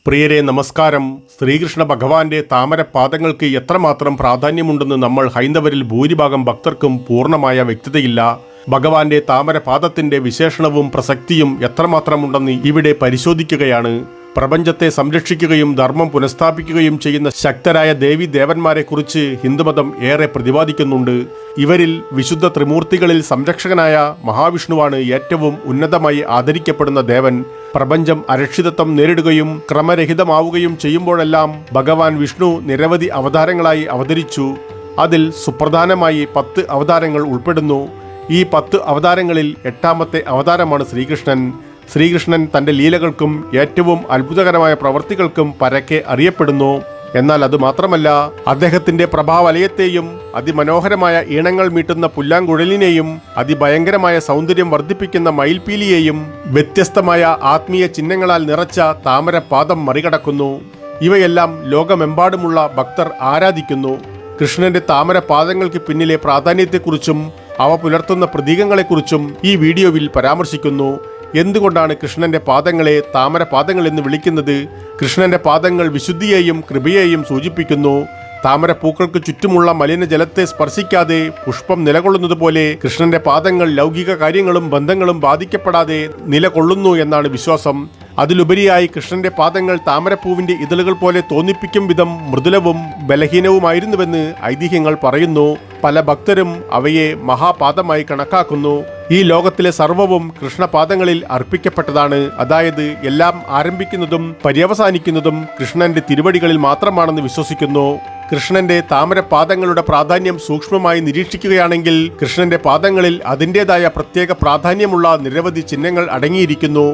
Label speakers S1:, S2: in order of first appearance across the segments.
S1: പ്രിയരെ നമസ്കാരം. ശ്രീകൃഷ്ണ ഭഗവാന്റെ താമരപാദങ്ങൾക്ക് എത്രമാത്രം പ്രാധാന്യമുണ്ടെന്ന് നമ്മൾ ഹൈന്ദവരിൽ ഭൂരിഭാഗം ഭക്തർക്കും പൂർണ്ണമായ വ്യക്തതയില്ല. ഭഗവാന്റെ താമരപാദത്തിന്റെ വിശേഷണവും പ്രസക്തിയും എത്രമാത്രമുണ്ടെന്ന് ഇവിടെ പരിശോധിക്കുകയാണ്. പ്രപഞ്ചത്തെ സംരക്ഷിക്കുകയും ധർമ്മം പുനഃസ്ഥാപിക്കുകയും ചെയ്യുന്ന ശക്തരായ ദേവി ദേവന്മാരെക്കുറിച്ച് ഹിന്ദുമതം ഏറെ പ്രതിപാദിക്കുന്നുണ്ട്. ഇവരിൽ വിശുദ്ധ ത്രിമൂർത്തികളിൽ സംരക്ഷകനായ മഹാവിഷ്ണുവാണ് ഏറ്റവും ഉന്നതമായി ആദരിക്കപ്പെടുന്ന ദേവൻ. പ്രപഞ്ചം അരക്ഷിതത്വം നേരിടുകയും ക്രമരഹിതമാവുകയും ചെയ്യുമ്പോഴെല്ലാം ഭഗവാൻ വിഷ്ണു നിരവധി അവതാരങ്ങളായി അവതരിച്ചു. അതിൽ സുപ്രധാനമായി 10 അവതാരങ്ങൾ ഉൾപ്പെടുന്നു. ഈ 10 അവതാരങ്ങളിൽ 8ാമത്തെ അവതാരമാണ് ശ്രീകൃഷ്ണൻ. ശ്രീകൃഷ്ണൻ തൻ്റെ ലീലകൾക്കും ഏറ്റവും അത്ഭുതകരമായ പ്രവൃത്തികൾക്കും പരക്കെ അറിയപ്പെടുന്നു. എന്നാൽ അതുമാത്രമല്ല, അദ്ദേഹത്തിന്റെ പ്രഭാവലയത്തെയും അതിമനോഹരമായ ഈണങ്ങൾ മീട്ടുന്ന പുല്ലാങ്കുഴലിനെയും അതിഭയങ്കരമായ സൗന്ദര്യം വർദ്ധിപ്പിക്കുന്ന മയിൽപീലിയെയും വ്യത്യസ്തമായ ആത്മീയ ചിഹ്നങ്ങളാൽ നിറച്ച താമരപാദം മറികടക്കുന്നു. ഇവയെല്ലാം ലോകമെമ്പാടുമുള്ള ഭക്തർ ആരാധിക്കുന്നു. കൃഷ്ണന്റെ താമരപാദങ്ങൾക്ക് പിന്നിലെ പ്രാധാന്യത്തെക്കുറിച്ചും അവ പുലർത്തുന്ന പ്രതീകങ്ങളെക്കുറിച്ചും ഈ വീഡിയോയിൽ പരാമർശിക്കുന്നു. എന്തുകൊണ്ടാണ് കൃഷ്ണന്റെ പാദങ്ങളെ താമരപാദങ്ങൾ എന്ന് വിളിക്കുന്നത്? കൃഷ്ണന്റെ പാദങ്ങൾ വിശുദ്ധിയെയും കൃപയെയും സൂചിപ്പിക്കുന്നു. താമരപ്പൂക്കൾക്ക് ചുറ്റുമുള്ള മലിനജലത്തെ സ്പർശിക്കാതെ പുഷ്പം നിലകൊള്ളുന്നത് പോലെ കൃഷ്ണന്റെ പാദങ്ങൾ ലൗകിക കാര്യങ്ങളും ബന്ധങ്ങളും ബാധിക്കപ്പെടാതെ നിലകൊള്ളുന്നു എന്നാണ് വിശ്വാസം. അതിലുപരിയായി കൃഷ്ണന്റെ പാദങ്ങൾ താമരപ്പൂവിന്റെ ഇതളുകൾ പോലെ തോന്നിപ്പിക്കും വിധം മൃദുലവും ബലഹീനവുമായിരുന്നുവെന്ന് ഐതിഹ്യങ്ങൾ പറയുന്നു. പല ഭക്തരും അവയെ മഹാപാദമായി കണക്കാക്കുന്നു. ഈ ലോകത്തിലെ സർവ്വവും കൃഷ്ണപാദങ്ങളിൽ അർപ്പിക്കപ്പെട്ടതാണ്. അതായത് എല്ലാം ആരംഭിക്കുന്നതും പര്യവസാനിക്കുന്നതും കൃഷ്ണന്റെ തിരുവടികളിൽ മാത്രമാണെന്ന് വിശ്വസിക്കുന്നു. കൃഷ്ണന്റെ താമരപാദങ്ങളുടെ പ്രാധാന്യം സൂക്ഷ്മമായി നിരീക്ഷിക്കുകയാണെങ്കിൽ കൃഷ്ണന്റെ പാദങ്ങളിൽ അതിൻ്റെതായ പ്രത്യേക പ്രാധാന്യമുള്ള നിരവധി ചിഹ്നങ്ങൾ അടങ്ങിയിരിക്കുന്നു.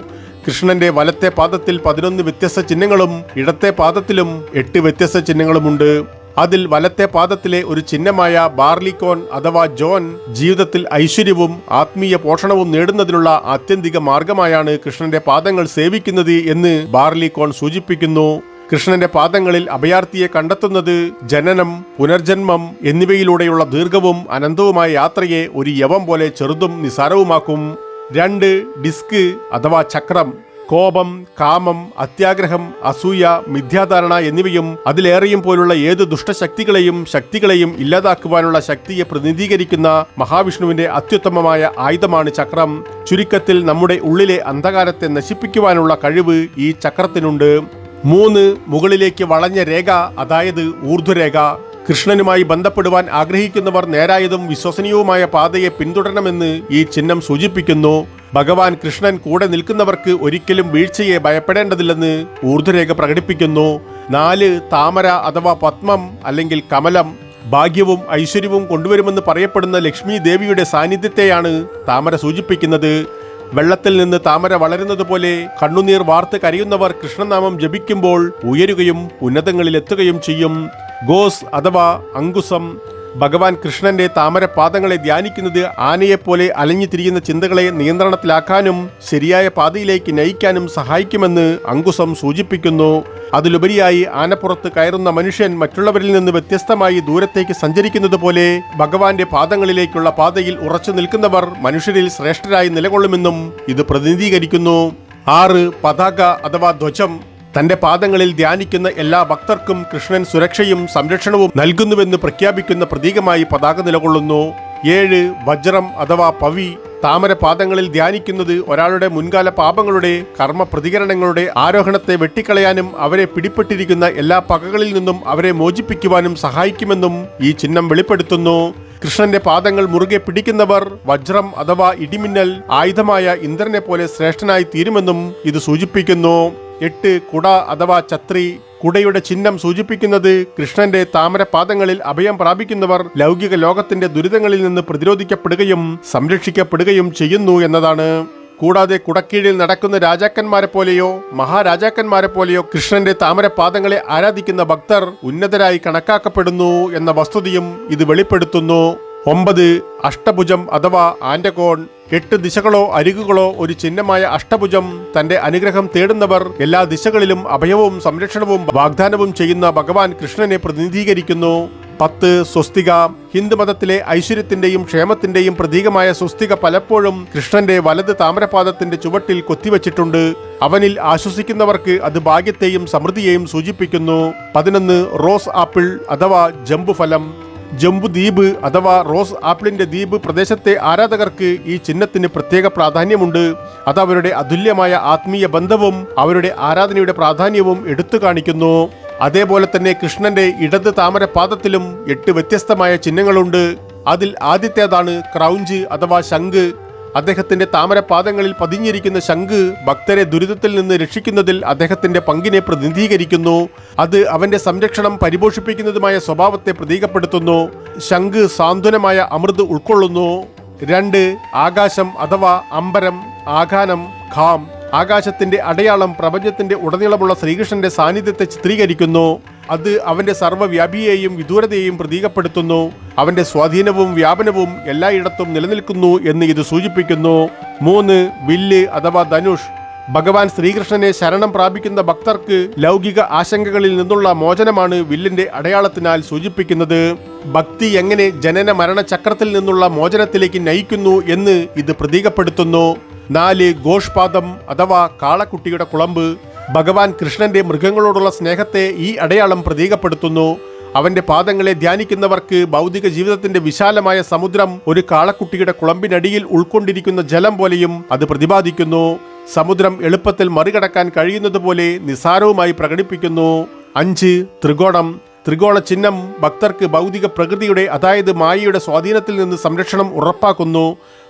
S1: കൃഷ്ണന്റെ വലത്തെ പാദത്തിൽ 11 വ്യത്യസ്ത ചിഹ്നങ്ങളും ഇടത്തെ പാദത്തിലും 8 വ്യത്യസ്ത ചിഹ്നങ്ങളുമുണ്ട്. അതിൽ വലത്തെ പാദത്തിലെ ഒരു ചിഹ്നമായ ബാർലിക്കോൺ അഥവാ ജോൻ ജീവിതത്തിൽ ഐശ്വര്യവും ആത്മീയ പോഷണവും നേടുന്നതിനുള്ള ആത്യന്തിക മാർഗമായാണ് കൃഷ്ണന്റെ പാദങ്ങൾ സേവിക്കുന്നത് എന്ന് ബാർലിക്കോൺ സൂചിപ്പിക്കുന്നു. കൃഷ്ണന്റെ പാദങ്ങളിൽ അഭയാർത്ഥിയെ കണ്ടെത്തുന്നത് ജനനം, പുനർജന്മം എന്നിവയിലൂടെയുള്ള ദീർഘവും അനന്തവുമായ യാത്രയെ ഒരു യവം പോലെ ചെറുതും നിസാരവുമാക്കും. 2 ഡിസ്ക് അഥവാ ചക്രം കോപം, കാമം, അത്യാഗ്രഹം, അസൂയ, മിഥ്യാധാരണ എന്നിവയും അതിലേറെയും പോലുള്ള ഏത് ശക്തികളെയും ഇല്ലാതാക്കുവാനുള്ള ശക്തിയെ പ്രതിനിധീകരിക്കുന്ന മഹാവിഷ്ണുവിന്റെ അത്യുത്തമമായ ആയുധമാണ് ചക്രം. ചുരുക്കത്തിൽ നമ്മുടെ ഉള്ളിലെ അന്ധകാരത്തെ നശിപ്പിക്കുവാനുള്ള കഴിവ് ഈ ചക്രത്തിനുണ്ട്. 3 മുകളിലേക്ക് വളഞ്ഞ രേഖ, അതായത് ഊർധ്വരേഖ. കൃഷ്ണനുമായി ബന്ധപ്പെടുവാൻ ആഗ്രഹിക്കുന്നവർ നേരായതും വിശ്വസനീയവുമായ പാതയെ പിന്തുടരണമെന്ന് ഈ ചിഹ്നം സൂചിപ്പിക്കുന്നു. ഭഗവാൻ കൃഷ്ണൻ കൂടെ നിൽക്കുന്നവർക്ക് ഒരിക്കലും വീഴ്ചയെ ഭയപ്പെടേണ്ടതില്ലെന്ന് ഊർധ്വരേഖ പ്രകടിപ്പിക്കുന്നു. 4 താമര അഥവാ പത്മം അല്ലെങ്കിൽ കമലം. ഭാഗ്യവും ഐശ്വര്യവും കൊണ്ടുവരുമെന്ന് പറയപ്പെടുന്ന ലക്ഷ്മി ദേവിയുടെ സാന്നിധ്യത്തെയാണ് താമര സൂചിപ്പിക്കുന്നത്. വെള്ളത്തിൽ നിന്ന് താമര വളരുന്നത് പോലെ കണ്ണുനീർ വാർത്ത് കരയുന്നവർ കൃഷ്ണനാമം ജപിക്കുമ്പോൾ ഉയരുകയും ഉന്നതങ്ങളിലെത്തുകയും ചെയ്യും. ഗോസ് അഥവാ അങ്കുശം. ഭഗവാൻ കൃഷ്ണന്റെ താമരപാദങ്ങളെ ധ്യാനിക്കുന്നത് ആനയെപ്പോലെ അലഞ്ഞു തിരിയുന്ന ചിന്തകളെ നിയന്ത്രണത്തിലാക്കാനും ശരിയായ പാതയിലേക്ക് നയിക്കാനും സഹായിക്കുമെന്ന് അങ്കുശം സൂചിപ്പിക്കുന്നു. അതിലുപരിയായി ആനപ്പുറത്ത് കയറുന്ന മനുഷ്യൻ മറ്റുള്ളവരിൽ നിന്ന് വ്യത്യസ്തമായി ദൂരത്തേക്ക് സഞ്ചരിക്കുന്നത് പോലെ ഭഗവാന്റെ പാദങ്ങളിലേക്കുള്ള പാതയിൽ ഉറച്ചു നിൽക്കുന്നവർ മനുഷ്യരിൽ ശ്രേഷ്ഠരായി നിലകൊള്ളുമെന്നും ഇത് പ്രതിനിധീകരിക്കുന്നു. 6 പതാക അഥവാ ധ്വജം. തന്റെ പാദങ്ങളിൽ ധ്യാനിക്കുന്ന എല്ലാ ഭക്തർക്കും കൃഷ്ണൻ സുരക്ഷയും സംരക്ഷണവും നൽകുന്നുവെന്ന് പ്രഖ്യാപിക്കുന്ന പ്രതീകമായി പതാക നിലകൊള്ളുന്നു. 7 വജ്രം അഥവാ പവി. താമരപാദങ്ങളിൽ ധ്യാനിക്കുന്നത് ഒരാളുടെ മുൻകാല പാപങ്ങളുടെ കർമ്മ പ്രതികരണങ്ങളുടെ ആരോഹണത്തെ വെട്ടിക്കളയാനും അവരെ പിടിപ്പെട്ടിരിക്കുന്ന എല്ലാ പകകളിൽ നിന്നും അവരെ മോചിപ്പിക്കുവാനും സഹായിക്കുമെന്നും ഈ ചിഹ്നം വെളിപ്പെടുത്തുന്നു. കൃഷ്ണന്റെ പാദങ്ങൾ മുറുകെ പിടിക്കുന്നവർ വജ്രം അഥവാ ഇടിമിന്നൽ ആയുധമായ ഇന്ദ്രനെ പോലെ ശ്രേഷ്ഠനായി തീരുമെന്നും ഇത് സൂചിപ്പിക്കുന്നു. 8 കുട അഥവാ ഛത്രി. കുടയുടെ ചിഹ്നം സൂചിപ്പിക്കുന്നത് കൃഷ്ണന്റെ താമരപാദങ്ങളിൽ അഭയം പ്രാപിക്കുന്നവർ ലൗകിക ലോകത്തിന്റെ ദുരിതങ്ങളിൽ നിന്ന് പ്രതിരോധിക്കപ്പെടുകയും സംരക്ഷിക്കപ്പെടുകയും ചെയ്യുന്നു എന്നതാണ്. കൂടാതെ കുടക്കീഴിൽ നടക്കുന്ന രാജാക്കന്മാരെ പോലെയോ മഹാരാജാക്കന്മാരെ പോലെയോ കൃഷ്ണന്റെ താമരപാദങ്ങളെ ആരാധിക്കുന്ന ഭക്തർ ഉന്നതരായി കണക്കാക്കപ്പെടുന്നു എന്ന വസ്തുതയും ഇത് വെളിപ്പെടുത്തുന്നു. 9 അഷ്ടഭുജം അഥവാ ആൻഡകോൺ. 8 ദിശകളോ അരികുകളോ ഒരു ചിഹ്നമായ അഷ്ടഭുജം. തന്റെ അനുഗ്രഹം തേടുന്നവർ എല്ലാ ദിശകളിലും അഭയവും സംരക്ഷണവും വാഗ്ദാനവും ചെയ്യുന്ന ഭഗവാൻ കൃഷ്ണനെ പ്രതിനിധീകരിക്കുന്നു. 10 സ്വസ്തിക. ഹിന്ദുമതത്തിലെ ഐശ്വര്യത്തിന്റെയും ക്ഷേമത്തിന്റെയും പ്രതീകമായ സ്വസ്തിക പലപ്പോഴും കൃഷ്ണന്റെ വലത് താമരപാദത്തിന്റെ ചുവട്ടിൽ കൊത്തിവച്ചിട്ടുണ്ട്. അവനിൽ ആശ്വസിക്കുന്നവർക്ക് അത് ഭാഗ്യത്തെയും സമൃദ്ധിയെയും സൂചിപ്പിക്കുന്നു. 11 റോസ് ആപ്പിൾ അഥവാ ജംബുഫലം. ജംബുദ്വീപ് അഥവാ റോസ് ആപ്പിളിന്റെ ദ്വീപ് പ്രദേശത്തെ ആരാധകർക്ക് ഈ ചിഹ്നത്തിന് പ്രത്യേക പ്രാധാന്യമുണ്ട്. അത് അവരുടെ അതുല്യമായ ആത്മീയ ബന്ധവും അവരുടെ ആരാധനയുടെ പ്രാധാന്യവും എടുത്തു കാണിക്കുന്നു. അതേപോലെ തന്നെ കൃഷ്ണന്റെ ഇടത് താമരപാദത്തിലും 8 വ്യത്യസ്തമായ ചിഹ്നങ്ങളുണ്ട്. അതിൽ ആദ്യത്തേതാണ് ക്രൗഞ്ച് അഥവാ ശംഖ്. അദ്ദേഹത്തിന്റെ താമരപാദങ്ങളിൽ പതിഞ്ഞിരിക്കുന്ന ശംഖ് ഭക്തരെ ദുരിതത്തിൽ നിന്ന് രക്ഷിക്കുന്നതിൽ അദ്ദേഹത്തിന്റെ പങ്കിനെ പ്രതിനിധീകരിക്കുന്നു. അത് അവന്റെ സംരക്ഷണം പരിപോഷിപ്പിക്കുന്നതുമായ സ്വഭാവത്തെ പ്രതീകപ്പെടുത്തുന്നു. ശംഖ് സാന്ത്വനമായ അമൃത് ഉൾക്കൊള്ളുന്നു. 2 ആകാശം അഥവാ അമ്പരം, ആഘാനം, ഖാം. ആകാശത്തിന്റെ അടയാളം പ്രപഞ്ചത്തിന്റെ ഉടനീളമുള്ള ശ്രീകൃഷ്ണന്റെ സാന്നിധ്യത്തെ ചിത്രീകരിക്കുന്നു. അത് അവന്റെ സർവ്വവ്യാപിയെയും വിദൂരതയെയും പ്രതീകപ്പെടുത്തുന്നു. അവന്റെ സ്വാധീനവും വ്യാപനവും എല്ലായിടത്തും നിലനിൽക്കുന്നു എന്ന് ഇത് സൂചിപ്പിക്കുന്നു. 3 വില്ല് അഥവാ ധനുഷ്. ഭഗവാൻ ശ്രീകൃഷ്ണനെ ശരണം പ്രാപിക്കുന്ന ഭക്തർക്ക് ലൗകിക ആശങ്കകളിൽ നിന്നുള്ള മോചനമാണ് വില്ലിന്റെ അടയാളത്തിനാൽ സൂചിപ്പിക്കുന്നത്. ഭക്തി എങ്ങനെ ജനന മരണ ചക്രത്തിൽ നിന്നുള്ള മോചനത്തിലേക്ക് നയിക്കുന്നു എന്ന് ഇത് പ്രതീകപ്പെടുത്തുന്നു. 4 ഘോഷ്പാദം അഥവാ കാളക്കുട്ടിയുടെ കുളമ്പ്. ഭഗവാൻ കൃഷ്ണന്റെ മൃഗങ്ങളോടുള്ള സ്നേഹത്തെ ഈ അടയാളം പ്രതീകപ്പെടുത്തുന്നു. അവന്റെ പാദങ്ങളെ ധ്യാനിക്കുന്നവർക്ക് ഭൗതിക ജീവിതത്തിന്റെ വിശാലമായ സമുദ്രം ഒരു കാളക്കുട്ടിയുടെ കുളമ്പിനടിയിൽ ഉൾക്കൊണ്ടിരിക്കുന്ന ജലം പോലെയും അത് പ്രതിപാദിക്കുന്നു. സമുദ്രം എളുപ്പത്തിൽ മറികടക്കാൻ കഴിയുന്നത് പോലെ നിസ്സാരവുമായി പ്രകടിപ്പിക്കുന്നു. 5 ത്രികോണം. ത്രികോണ ചിഹ്നം ഭക്തർക്ക് ഭൗതിക പ്രകൃതിയുടെ അതായത് മായയുടെ സ്വാധീനത്തിൽ നിന്ന് സംരക്ഷണം ഉറപ്പാക്കുന്നു.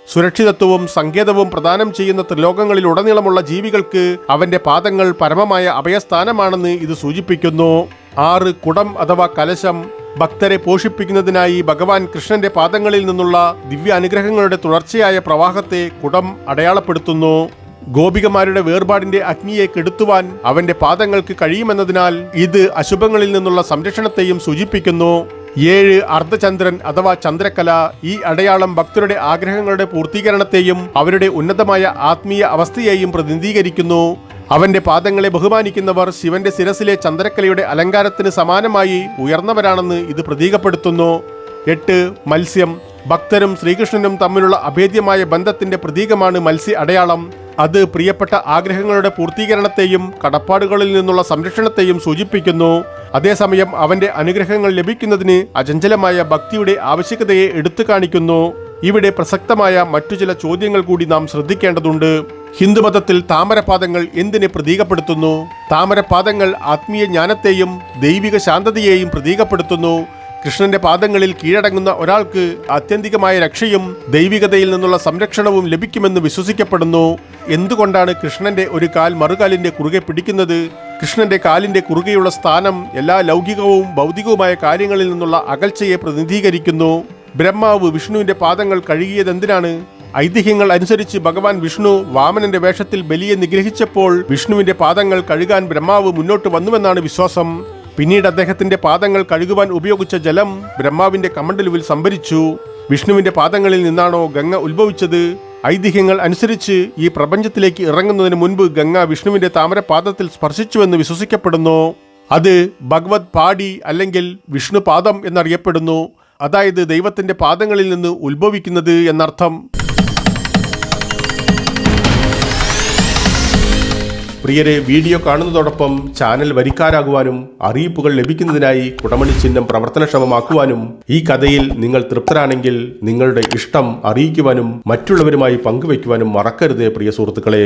S1: സുരക്ഷിതത്വവും സങ്കേതവും പ്രദാനം ചെയ്യുന്ന ത്രിലോകങ്ങളിൽ ഉടനീളമുള്ള ജീവികൾക്ക് അവന്റെ പാദങ്ങൾ പരമമായ അഭയസ്ഥാനമാണെന്ന് ഇത് സൂചിപ്പിക്കുന്നു. 6 കുടം അഥവാ കലശം. ഭക്തരെ പോഷിപ്പിക്കുന്നതിനായി ഭഗവാൻ കൃഷ്ണന്റെ പാദങ്ങളിൽ നിന്നുള്ള ദിവ്യ അനുഗ്രഹങ്ങളുടെ തുടർച്ചയായ പ്രവാഹത്തെ കുടം അടയാളപ്പെടുത്തുന്നു. ഗോപികമാരുടെ വേർപാടിന്റെ അഗ്നിയെ കെടുത്തുവാൻ അവന്റെ പാദങ്ങൾക്ക് കഴിയുമെന്നതിനാൽ ഇത് അശുഭങ്ങളിൽ നിന്നുള്ള സംരക്ഷണത്തെയും സൂചിപ്പിക്കുന്നു. 7 അർദ്ധചന്ദ്രൻ അഥവാ ചന്ദ്രക്കല. ഈ അടയാളം ഭക്തരുടെ ആഗ്രഹങ്ങളുടെ പൂർത്തീകരണത്തെയും അവരുടെ ഉന്നതമായ ആത്മീയ അവസ്ഥയെയും പ്രതിനിധീകരിക്കുന്നു. അവന്റെ പാദങ്ങളെ ബഹുമാനിക്കുന്നവർ ശിവന്റെ ശിരസിലെ ചന്ദ്രക്കലയുടെ അലങ്കാരത്തിന് സമാനമായി ഉയർന്നവരാണെന്ന് ഇത് പ്രതീകപ്പെടുത്തുന്നു. 8 മത്സ്യം. ഭക്തരും ശ്രീകൃഷ്ണനും തമ്മിലുള്ള അഭേദ്യമായ ബന്ധത്തിന്റെ പ്രതീകമാണ് മത്സ്യ അടയാളം. അത് പ്രിയപ്പെട്ട ആഗ്രഹങ്ങളുടെ പൂർത്തീകരണത്തെയും കടപ്പാടുകളിൽ നിന്നുള്ള സംരക്ഷണത്തെയും സൂചിപ്പിക്കുന്നു. അതേസമയം അവന്റെ അനുഗ്രഹങ്ങൾ ലഭിക്കുന്നതിന് അചഞ്ചലമായ ഭക്തിയുടെ ആവശ്യകതയെ എടുത്തു കാണിക്കുന്നു. ഇവിടെ പ്രസക്തമായ മറ്റു ചില ചോദ്യങ്ങൾ കൂടി നാം ശ്രദ്ധിക്കേണ്ടതുണ്ട്. ഹിന്ദുമതത്തിൽ താമരപാദങ്ങൾ എന്തിനെ പ്രതീകപ്പെടുത്തുന്നു? താമരപാദങ്ങൾ ആത്മീയ ജ്ഞാനത്തെയും ദൈവിക ശാന്തതയെയും പ്രതീകപ്പെടുത്തുന്നു. കൃഷ്ണന്റെ പാദങ്ങളിൽ കീഴടങ്ങുന്ന ഒരാൾക്ക് ആത്യന്തികമായ രക്ഷയും ദൈവികതയിൽ നിന്നുള്ള സംരക്ഷണവും ലഭിക്കുമെന്ന് വിശ്വസിക്കപ്പെടുന്നു. എന്തുകൊണ്ടാണ് കൃഷ്ണന്റെ ഒരു കാൽ മറുകാലിന്റെ കുറുകെ പിടിക്കുന്നത്? കൃഷ്ണന്റെ കാലിന്റെ കുറുകെയുള്ള സ്ഥാനം എല്ലാ ലൗകികവും ഭൗതികവുമായ കാര്യങ്ങളിൽ നിന്നുള്ള അകൽച്ചയെ പ്രതിനിധീകരിക്കുന്നു. ബ്രഹ്മാവ് വിഷ്ണുവിന്റെ പാദങ്ങൾ കഴുകിയതെന്തിനാണ്? ഐതിഹ്യങ്ങൾ അനുസരിച്ച് ഭഗവാൻ വിഷ്ണു വാമനന്റെ വേഷത്തിൽ ബലിയെ നിഗ്രഹിച്ചപ്പോൾ വിഷ്ണുവിന്റെ പാദങ്ങൾ കഴുകാൻ ബ്രഹ്മാവ് മുന്നോട്ട് വന്നുവെന്നാണ് വിശ്വാസം. പിന്നീട് അദ്ദേഹത്തിന്റെ പാദങ്ങൾ കഴുകുവാൻ ഉപയോഗിച്ച ജലം ബ്രഹ്മാവിന്റെ കമണ്ഡലുവിൽ സംഭരിച്ചു. വിഷ്ണുവിന്റെ പാദങ്ങളിൽ നിന്നാണോ ഗംഗ ഉത്ഭവിച്ചത്? ഐതിഹ്യങ്ങൾ അനുസരിച്ച് ഈ പ്രപഞ്ചത്തിലേക്ക് ഇറങ്ങുന്നതിന് മുൻപ് ഗംഗ വിഷ്ണുവിന്റെ താമരപാദത്തിൽ സ്പർശിച്ചുവെന്ന് വിശ്വസിക്കപ്പെടുന്നു. അത് ഭഗവത് പാടി അല്ലെങ്കിൽ വിഷ്ണുപാദം എന്നറിയപ്പെടുന്നു. അതായത് ദൈവത്തിന്റെ പാദങ്ങളിൽ നിന്ന് ഉത്ഭവിക്കുന്നത് എന്നർത്ഥം. പ്രിയരെ, വീഡിയോ കാണുന്നതോടൊപ്പം ചാനൽ വരിക്കാരാകുവാനും അറിയിപ്പുകൾ ലഭിക്കുന്നതിനായി കുടമണി ചിഹ്നം പ്രവർത്തനക്ഷമമാക്കുവാനും ഈ കഥയിൽ നിങ്ങൾ തൃപ്തരാണെങ്കിൽ നിങ്ങളുടെ ഇഷ്ടം അറിയിക്കുവാനും മറ്റുള്ളവരുമായി പങ്കുവയ്ക്കുവാനും മറക്കരുത് പ്രിയ സുഹൃത്തുക്കളെ.